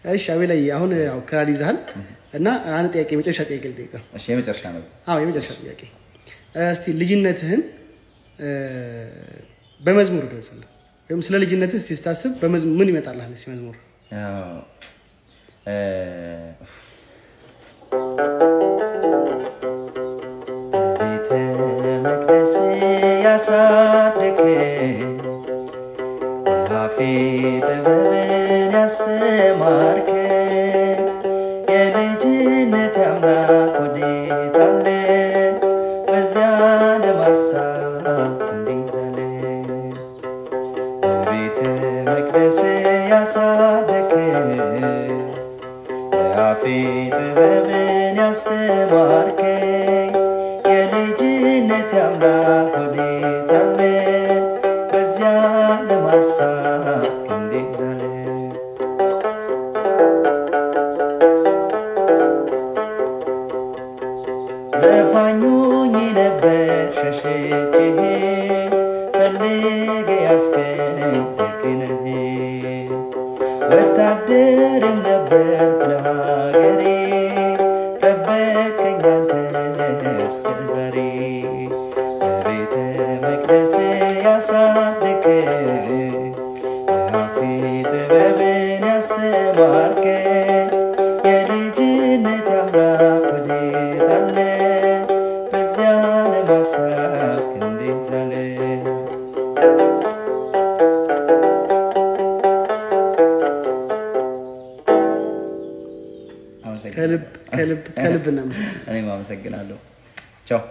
እሺ አቤላይ አሁን ያው ክራር ይዘሃል እና አንድ ጥያቄ መጨረሻ ጥያቄ ልጠይቅህ። እሺ የመጨረሻ ነው። አዎ የመጨረሻ ጥያቄ። እስቲ ልጅነትህን በመዝሙር ገልጽልኝ። ወይም ስለ ልጅነትህ እስቲ ስታስብ በመዝሙር ምን ይመጣልሃል? እስቲ መዝሙር ቤተ መቅደስ ያሳደገ አፌ ጥበብን ያስተማርከ የልጅነት አምላክ ወዴት አለ? በዚያ ለማሳብ እንዲዘለ በቤተ መቅደስ ያሳደገ አፌ ጥበብን ያስተማርከ የልጅነት አምላክ ወዴት አለ? በዚያ ለማሳብ እንዲዘለ ዘፋኙኝ ነበር ሸሽቼ ፈልጌ ያስገኝ ደግነህ ወታደርም ነበርኩ ለሀገሬ ጠበቀኝ አንተ እስከ ዛሬ በቤተ መቅደስ ያሳደገ አፌ ጥበብን ያስተማርከ የልጅነት አምላክ ወዴት አለ? በዚያ ለማሳብ እንዴት ዛለ ከልብ እናመሰግናለን። እኔም አመሰግናለሁ። ቻው